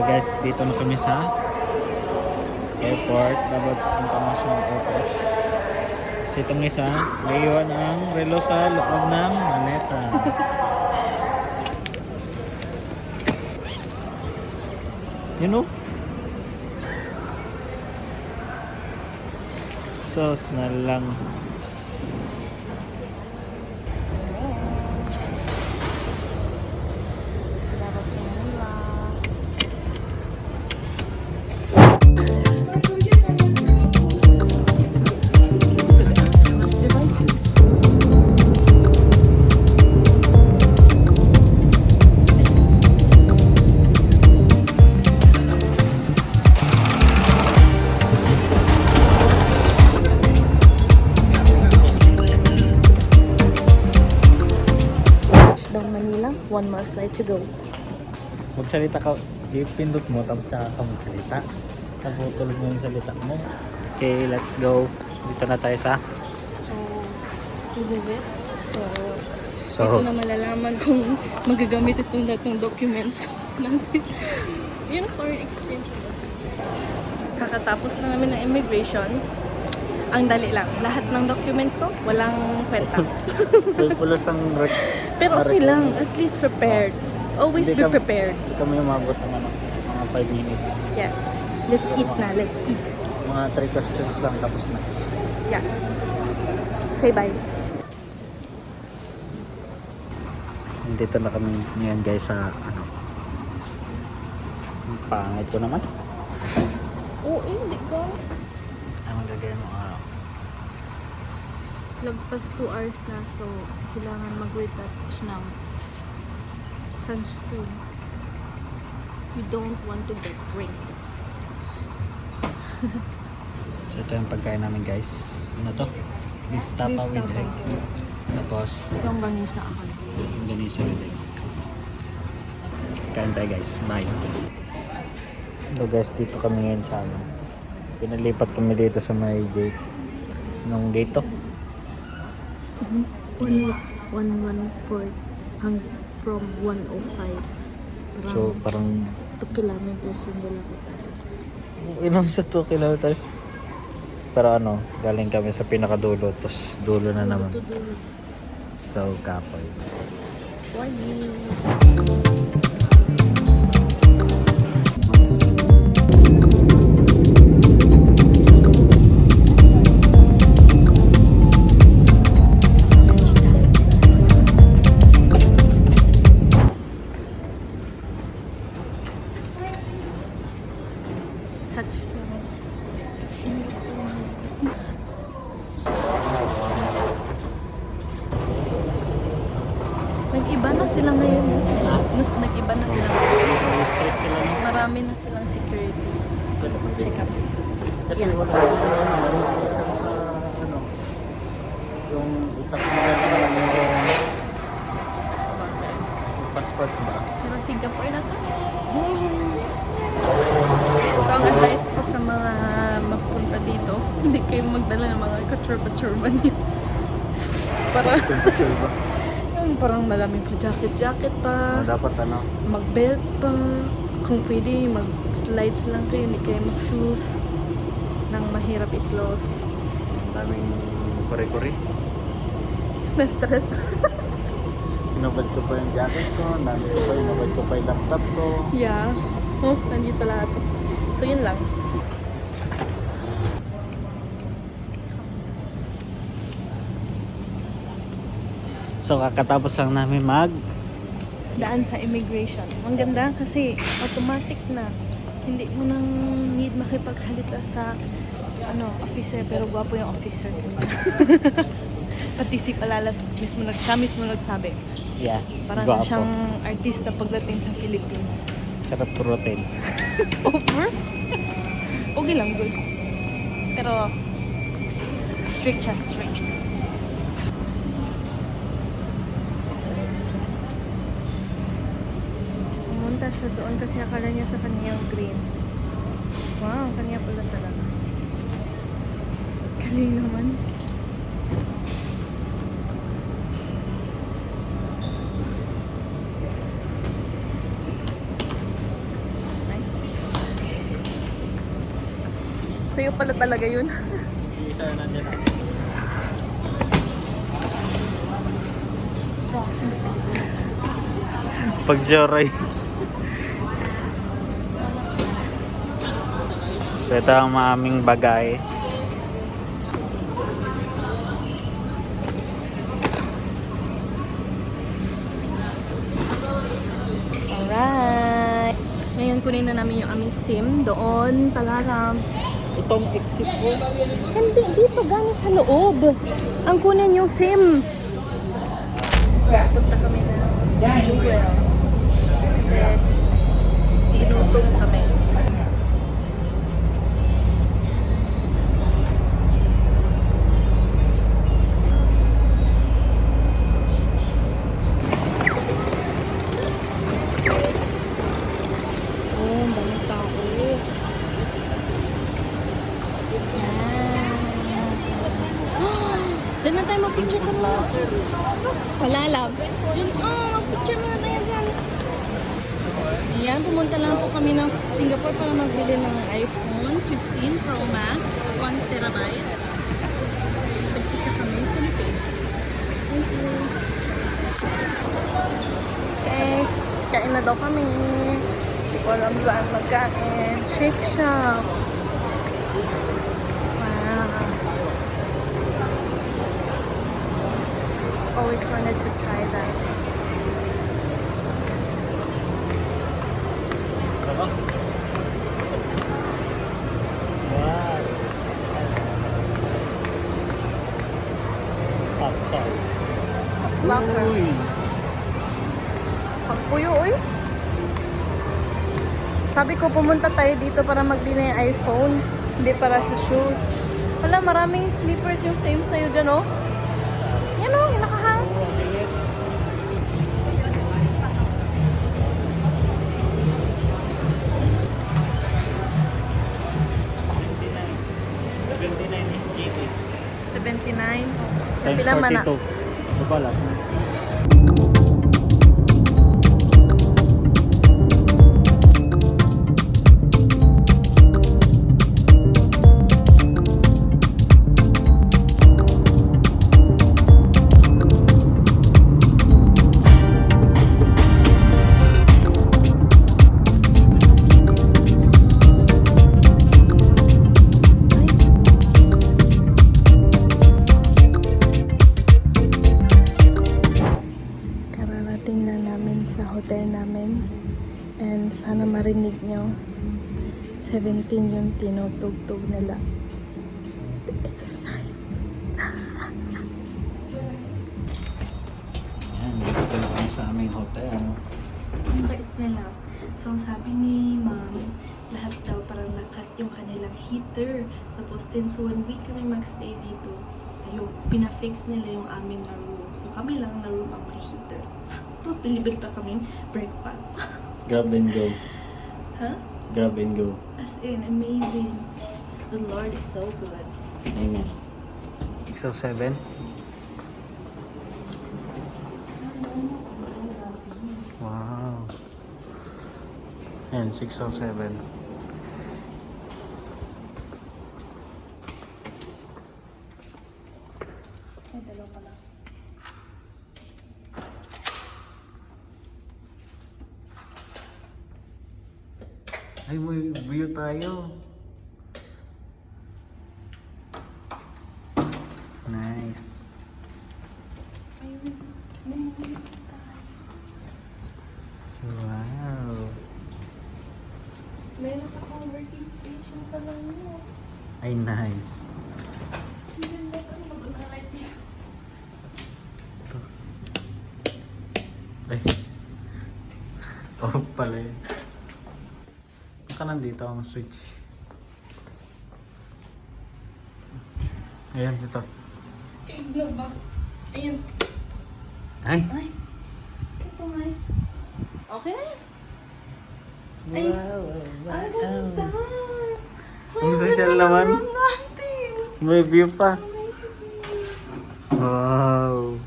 guys, dito na kami sa airport, Davao International Airport. Kasi itong isa, naiwan ang relo sa loob ng maleta. You know? Sos na lang. Down Manila, one more flight to go. Magsalita ka, ipindot mo, tapos tsaka ka magsalita. Taputulog mo yung salita mo. Okay, let's go. Dito na tayo sa... So, this is it. So, So, dito na malalaman kung magagamit itong lahat ng documents natin. Yun, foreign exchange. Kakatapos lang namin ng immigration. Ang dali lang. Lahat ng documents ko, walang kwenta. pulos ang... Pero okay lang. At least prepared. Always be prepared. Hindi kami umabot ng mga 5 minutes. Yes. Let's eat na. Let's eat. Mga 3 questions lang, tapos na. Yeah. Okay, bye. Dito na kami ngayon guys sa ano. Ang pangit ko naman. Oo, hindi ko. Ang magagaya mo Lagpas 2 hours na, so kailangan mag-retouch ng sunscreen. You don't want to get wrinkles. So ito yung pagkain namin guys. Ano to? Beef tapa with egg. Tapos Yung ganisa ako. ganisa with egg. Kain tayo guys. Bye. Hello guys, dito kami ngayon sa ano. Pinalipat kami dito sa may gate. Nung gate to. 114 from 105. So parang 2 kilometers yung lalaki. inom sa 2 kilometers. Pero ano, galing kami sa pinakadulo. Tapos dulo na naman. So kapoy. Touch. Nag-iba na sila ngayon. Nag-iba na sila. Strict sila no? Marami na silang security check-ups. Kasi Yeah. wala isa sa ano yung itak mo lang yung passport ba? Pero Singapore na to. So, ang advice ko sa mga mapunta dito, hindi kayo magdala ng mga couture-couture man yun. Para, Temperature ba? yung parang malamig pa jacket pa, Dapat ano? mag-belt pa. Kung pwede, mag-slides lang kayo, hindi kayo mag-shoes nang mahirap i-close. Daming kore-kore. Na-stress. Inubad ko pa yung jacket ko, inubad ko pa yung laptop ko. Yeah. Oh, nandito lahat. So, yun lang. So kakatapos lang namin Daan sa immigration. Ang ganda kasi automatic na. Hindi mo nang need makipagsalita sa officer, pero gwapo yung officer kanina. Pati si Palalas siya mismo nagsabi. Yeah, Parang gwapo. siyang artista pagdating sa Philippines. Sarap turutin. Over? Okay lang, good. Pero strict siya, strict. Pumunta siya doon kasi akala niya sa kanyang green. Wow, kanya pala talaga. Galing naman. Nice. Sa'yo pala talaga yun. Si Sir nandiyan na. Pag-joray. So ito ang aming bagay. Alright. Ngayon kunin na namin yung aming SIM doon, Palarams. Itong exit ko. Hindi, dito galing sa loob. Ang kunin yung SIM. Punta kami na Jewel. Kasi tinutong kami. Oh, ang daming tao. Diyan na tayo mag-picture ka mo. Wala, love. Yun, mag-picture muna tayo dyan. Ayan, pumunta lang po kami ng Singapore para magbili ng iPhone 15 Pro Max, 1 terabyte. Nagpisa kami, Philippines. Thank you. Okay, kain na daw kami. Hindi ko alam saan magkain. Shake Shack. Always wanted to try that. Wow. Hot sauce. Locker. Uy. Pagpuyo, uy. Sabi ko pumunta tayo dito para magbili ng iPhone. Hindi para sa shoes. Wala, maraming slippers yung same sa'yo dyan, oh. Yan, oh, yung nakahang. Is GT. 79. Times Napila man na. 42. Ito pala. Kararating na namin sa hotel namin. And sana marinig nyo. 17 yung tinutugtog nila. It's a sign. Yan, dito na kami sa aming hotel. Ang bait nila. So, sabi ni ma'am, lahat daw parang nakat yung kanilang heater. Tapos, since 1 week kami magstay dito, ayun, pinafix nila yung amin na room. So, kami lang na room ang may heater. Tapos, bilibre pa kami breakfast. Grab and go. Huh? Grab and go. As in, amazing. The Lord is so good. Amen. 607. Wow. Ayan, 607. Ay, dalawa pala. Ay, may view tayo. Nice. Wow. May naka-converting station pa lang yun. Ay, nice. Ay. Off pala yun. Baka nandito ang switch. Ayan, ito. Kaigno ba? Ayun. Ay! Ay. Ito nga eh. Okay na yan. Ay. Wow! Ang ganda. Ang social naman. Ang natin. May view pa. Wow!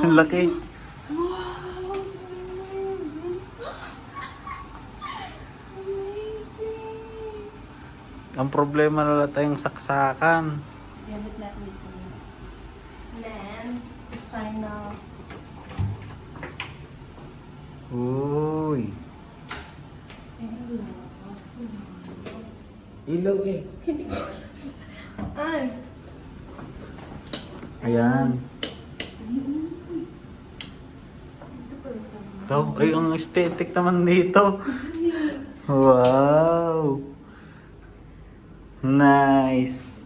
Ang laki. Ang problema na lang tayong saksakan. Gamit natin dito. Then, final. Uy. Ilaw eh. Ay! Ayan. Ito, ay ang aesthetic naman dito. Wow. Nice.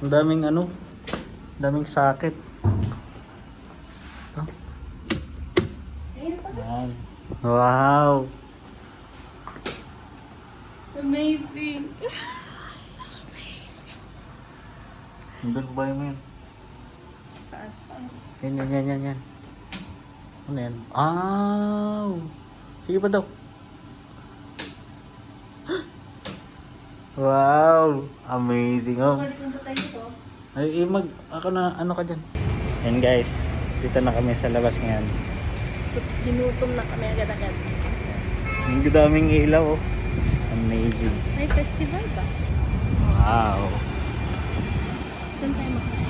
Ang daming ano, daming sakit. Ito. Ayan. Wow. Amazing! Ang boy mo yun. Saan pa? Yan. Ano yan? Wow. Sige pa daw. Wow. Amazing. Oh. Balik lang ba tayo dito? Ay, ako na, ano ka dyan? Yan guys, dito na kami sa labas ngayon. Ginutom na kami agad-agad. Ang daming ilaw oh. Amazing. May festival ba? Wow. Saan tayo makain?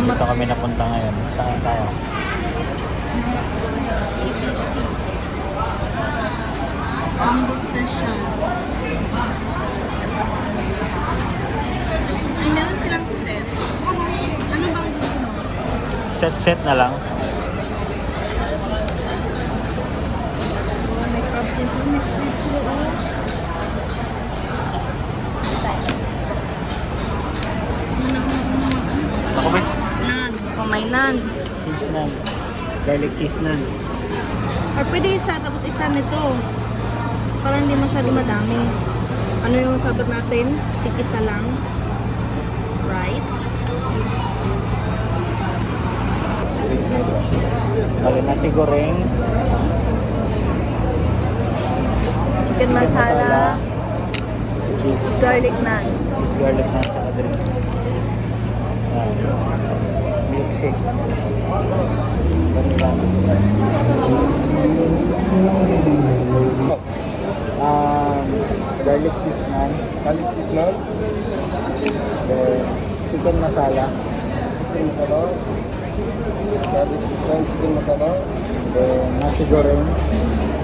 Dito kami napunta ngayon. Saan tayo? ABC. Combo special. Ay, meron silang set. Ano bang gusto mo? Set na lang. Oh, may crab din sila. May sweet sila. Oh. Ako ba? Nan. Oh, may nan. Cheese naan. Garlic cheese naan. Or pwede isa, tapos isa nito. Para hindi masyado madami. Ano yung sabat natin? Tig-isa lang. Right? Bali nasi goreng. Chicken masala. Cheese garlic naan. Cheese garlic naan sa drink. Milkshake. Garlic cheese naan. Garlic cheese naan, Then, chicken masala. chicken masala, garlic cheese naan, chicken masala, Then, nasi goreng.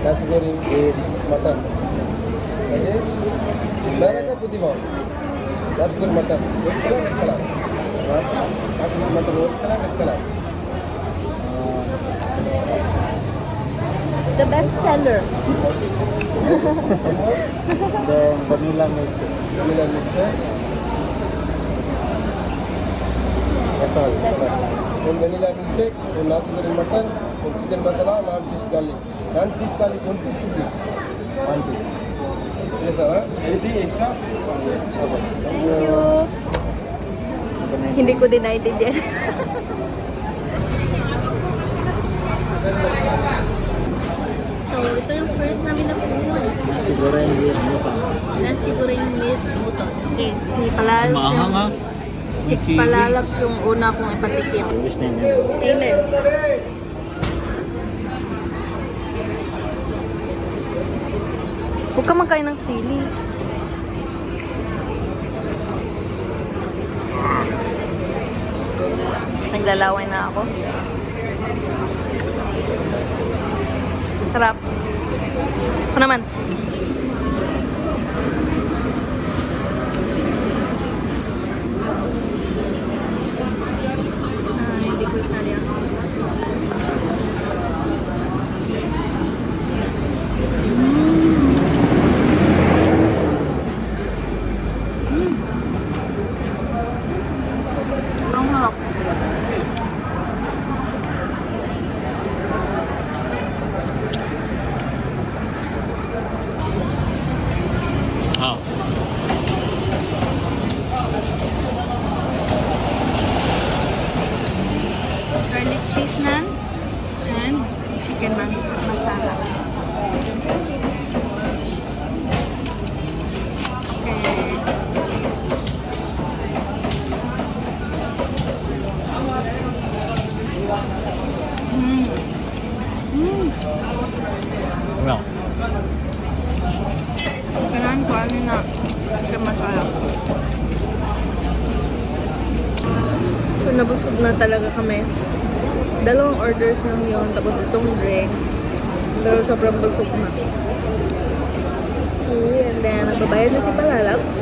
nasi goreng with mutton. Okay? Merah ke putih mau? Nasi goreng mutton. Red color, red color. Nasi goreng mutton red color, red color. The best seller. Then, vanilla milkshake. Vanilla mixer, That's all. one vanilla milkshake, one nasi goreng mutton, one chicken masala, non cheese garlic. Non cheese garlic, one piece, two piece. One piece. Yes, sir. Anything extra? Okay. Thank you. Hindi ko din naintindihan. So, ito yung first namin na food. Nasi goreng with mutton. Nasi goreng with muton. Okay, si Palalaps Maanghang, ah. si Palalaps yung una kong ipatikim. Ubus na yun. Amen. Huwag ka makain ng sili. Naglalaway na ako. Sarap. Ako naman. Hindi ko isali ang sili. Ang harap. yung paano na siya masarap. So, nabusog na talaga kami. 2 orders lang yun, tapos itong drink. Pero sobrang busog na. Okay, and then, nagbabayad na si Palalabs.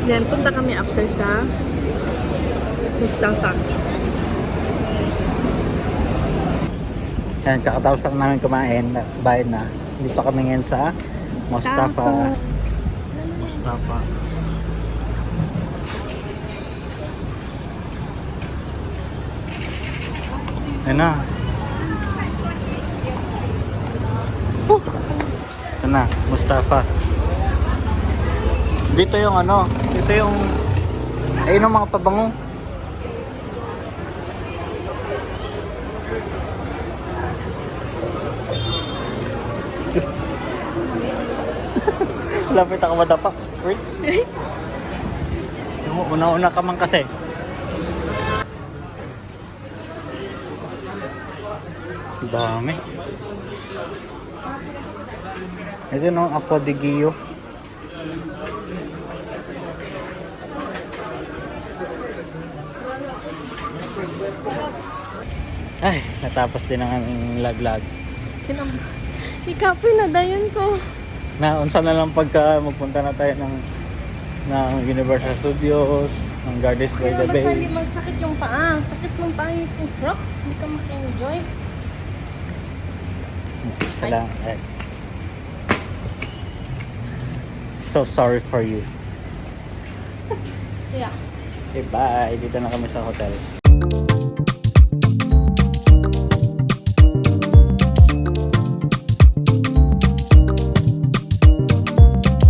Then, punta kami after sa Mustafa. Ayan, kakatapos lang namin kumain, bayad na. Dito kami ngayon sa Mustafa. Mustafa. Ayan na. Ayan na, Mustafa. Dito yung ano, dito yung ayun ang mga pabango. Lapit ako madapa. Wait. Una-una ka man kasi. Dami. Ito no, Aqua de Gio. Ay, natapos din ang aming laglag. Ikapoy na dayon ko. Na unsa na lang pagka magpunta na tayo ng Universal Studios, ng Gardens by Kaya the Bay. basta hindi magsakit yung paa. Sakit ng paa yung Crocs. Hindi ka maka-enjoy. Sala. So sorry for you. Yeah. Okay, bye. Dito na kami sa hotel.